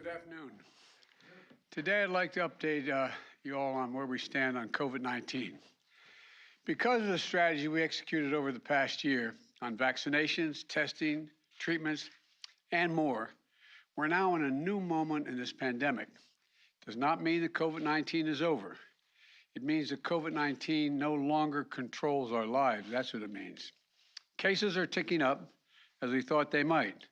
Good afternoon. Today I'd like to update you all on where we stand on COVID-19. Because of the strategy we executed over the past year on vaccinations, testing, treatments, and more, we're now in a new moment in this pandemic. Does not mean that COVID-19 is over. It means that COVID-19 no longer controls our lives. That's what it means. Cases are ticking up as we thought they might.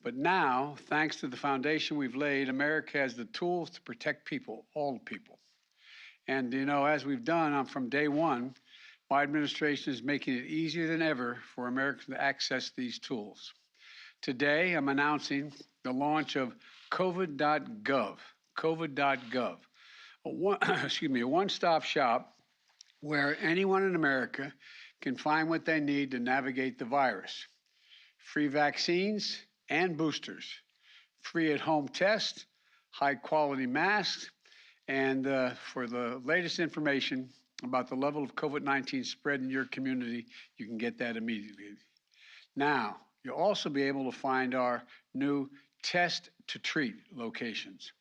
But now, thanks to the foundation we've laid, America has the tools to protect people, all people. And as we've done from day one, my administration is making it easier than ever for Americans to access these tools. Today, I'm announcing the launch of COVID.gov, a one-stop shop where anyone in America can find what they need to navigate the virus. Free vaccines and boosters, free at-home tests, high-quality masks, and for the latest information about the level of COVID-19 spread in your community, you can get that immediately. Now, you'll also be able to find our new Test to Treat locations,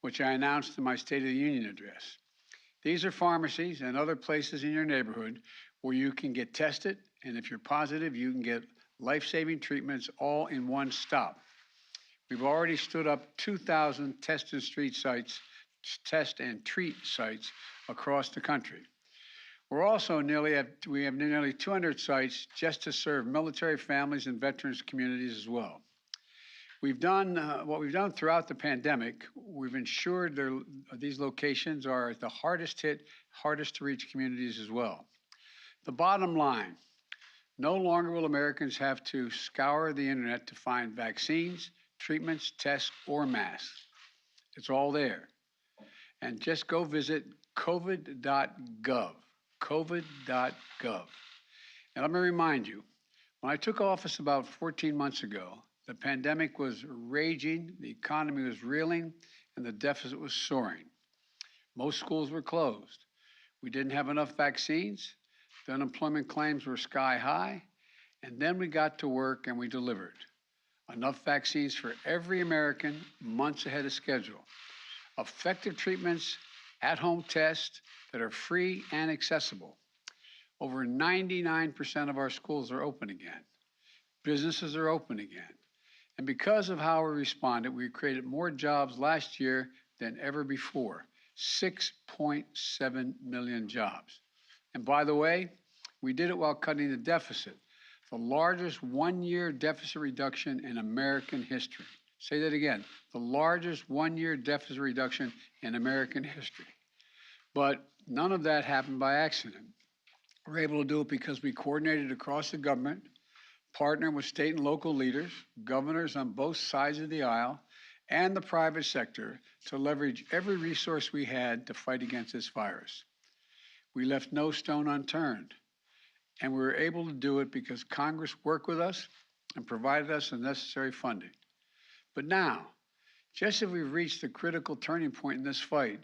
which I announced in my State of the Union address. These are pharmacies and other places in your neighborhood where you can get tested, and if you're positive, you can get life-saving treatments all in one stop. We've already stood up 2,000 test and treat sites across the country. We have nearly 200 sites just to serve military families and veterans communities as well. What we've done throughout the pandemic, we've ensured these locations are the hardest hit, hardest to reach communities as well. The bottom line, no longer will Americans have to scour the internet to find vaccines, treatments, tests, or masks. It's all there. And just go visit covid.gov, covid.gov. And let me remind you, when I took office about 14 months ago, the pandemic was raging, the economy was reeling, and the deficit was soaring. Most schools were closed. We didn't have enough vaccines. The unemployment claims were sky high, and then we got to work and we delivered. Enough vaccines for every American months ahead of schedule. Effective treatments, at-home tests that are free and accessible. Over 99% of our schools are open again. Businesses are open again. And because of how we responded, we created more jobs last year than ever before, 6.7 million jobs. And by the way, we did it while cutting the deficit, the largest one-year deficit reduction in American history. Say that again, the largest one-year deficit reduction in American history. But none of that happened by accident. We're able to do it because we coordinated across the government, partnered with state and local leaders, governors on both sides of the aisle, and the private sector to leverage every resource we had to fight against this virus. We left no stone unturned, and we were able to do it because Congress worked with us and provided us the necessary funding. But now, just as we've reached the critical turning point in this fight,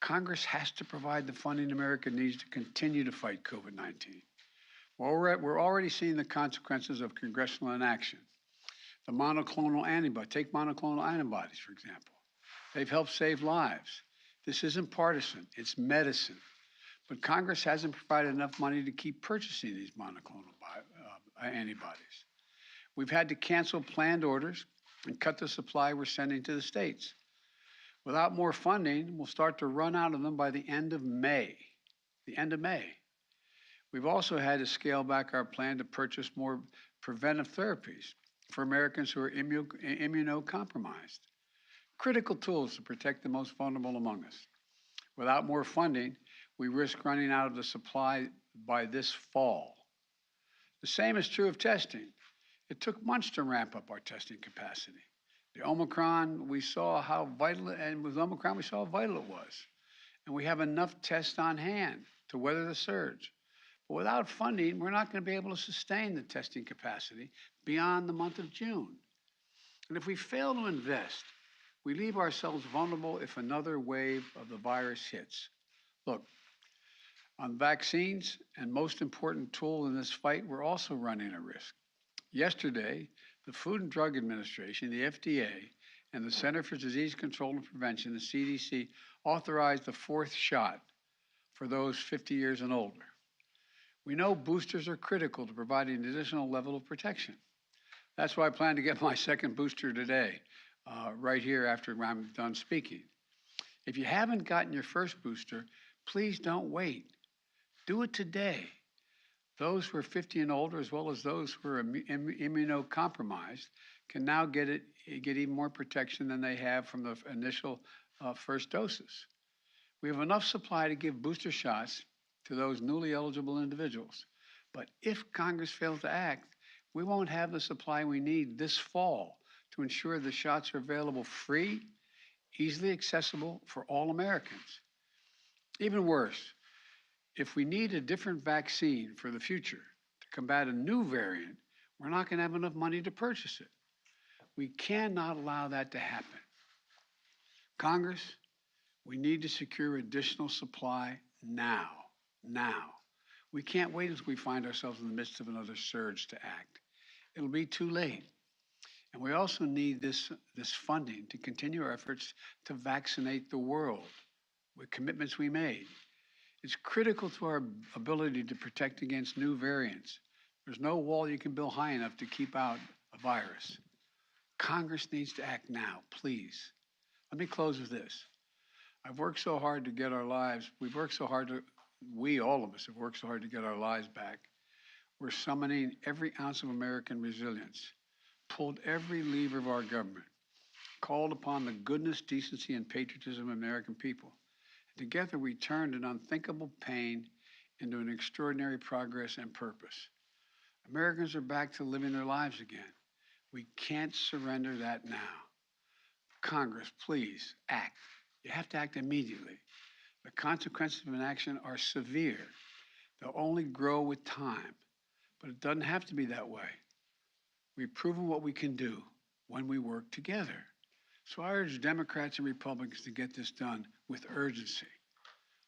Congress has to provide the funding America needs to continue to fight COVID-19. We're already seeing the consequences of congressional inaction. The monoclonal antibody, take monoclonal antibodies, for example. They've helped save lives. This isn't partisan, it's medicine. But Congress hasn't provided enough money to keep purchasing these monoclonal antibodies. We've had to cancel planned orders and cut the supply we're sending to the states. Without more funding, we'll start to run out of them by the end of May. We've also had to scale back our plan to purchase more preventive therapies for Americans who are immunocompromised. Critical tools to protect the most vulnerable among us. Without more funding, we risk running out of the supply by this fall. The same is true of testing. It took months to ramp up our testing capacity. The Omicron, we saw how vital, and with Omicron, we saw how vital it was. And we have enough tests on hand to weather the surge. But without funding, we're not going to be able to sustain the testing capacity beyond the month of June. And if we fail to invest, we leave ourselves vulnerable if another wave of the virus hits. Look, on vaccines, and most important tool in this fight, we're also running a risk. Yesterday, the Food and Drug Administration, the FDA, and the Center for Disease Control and Prevention, the CDC, authorized the 4th shot for those 50 years and older. We know boosters are critical to providing an additional level of protection. That's why I plan to get my 2nd booster today, right here after I'm done speaking. If you haven't gotten your 1st booster, please don't wait. Do it today. Those who are 50 and older, as well as those who are immunocompromised, can now get even more protection than they have from the initial 1st doses. We have enough supply to give booster shots to those newly eligible individuals. But if Congress fails to act, we won't have the supply we need this fall to ensure the shots are available free, easily accessible for all Americans. Even worse, if we need a different vaccine for the future to combat a new variant, we're not going to have enough money to purchase it. We cannot allow that to happen. Congress, we need to secure additional supply now. We can't wait until we find ourselves in the midst of another surge to act. It'll be too late. And we also need this funding to continue our efforts to vaccinate the world with commitments we made. It's critical to our ability to protect against new variants. There's no wall you can build high enough to keep out a virus. Congress needs to act now, please. Let me close with this. I've worked so hard to get our lives, all of us have worked so hard to get our lives back. We're summoning every ounce of American resilience, pulled every lever of our government, called upon the goodness, decency, and patriotism of American people. Together, we turned an unthinkable pain into an extraordinary progress and purpose. Americans are back to living their lives again. We can't surrender that now. Congress, please act. You have to act immediately. The consequences of inaction are severe. They'll only grow with time, but it doesn't have to be that way. We've proven what we can do when we work together. So I urge Democrats and Republicans to get this done with urgency.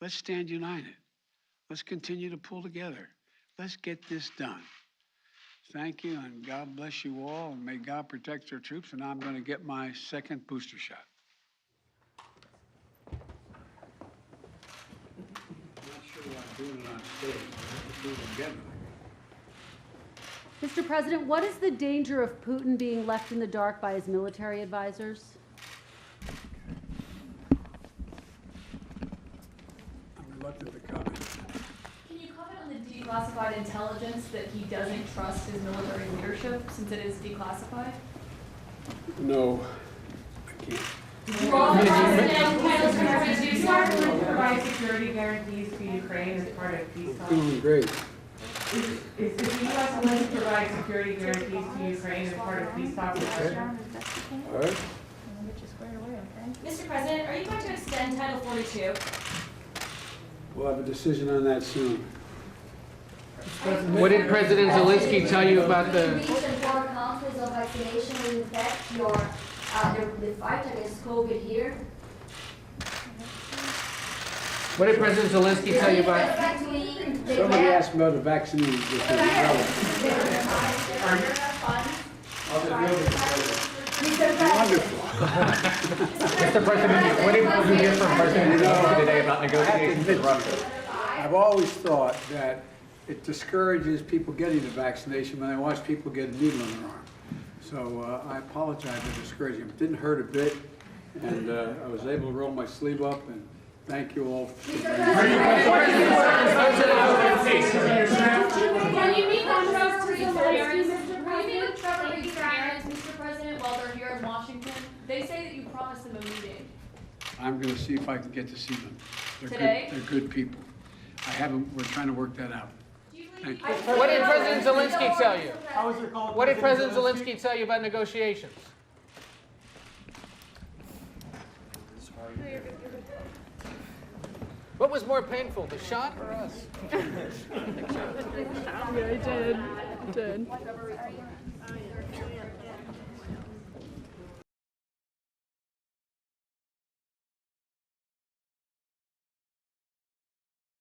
Let's stand united. Let's continue to pull together. Let's get this done. Thank you, and God bless you all, and may God protect our troops. And now I'm going to get my 2nd booster shot. I'm not sure why I'm doing it on stage. I have to do it again. Mr. President, what is the danger of Putin being left in the dark by his military advisors? I'm reluctant to comment. Can you comment on the declassified intelligence that he doesn't trust his military leadership since it is declassified? No, I can't. Provide security guarantees to Ukraine as part of peace talks. Doing great. Is the U.S. willing to provide security guarantees to Ukraine as part of peace talks? Okay. All right. Mr. President, are you going to extend Title 42? We'll have a decision on that soon. What did President Zelensky tell you about the... Recent 4 countries of vaccination will impact the fight against COVID here. What did President Zelensky tell you about... Somebody asked about the vaccine. Wonderful. Mr. President, what did you hear from President Zelensky today about negotiations with Russia? I've always thought that it discourages people getting the vaccination when they watch people get a needle in their arm. So I apologize for discouraging them. It didn't hurt a bit, and I was able to roll my sleeve up, and thank you all for Can you meet with Trevor parents, Mr. President, while they're here in Washington? They say that you promised them a meeting. I'm going to see if I can get to see them. Today? They're good people. We're trying to work that out. Thank you. What did President Zelensky tell you? What did President Zelensky tell you about negotiations? What was more painful, the shot or us? Yeah, I did.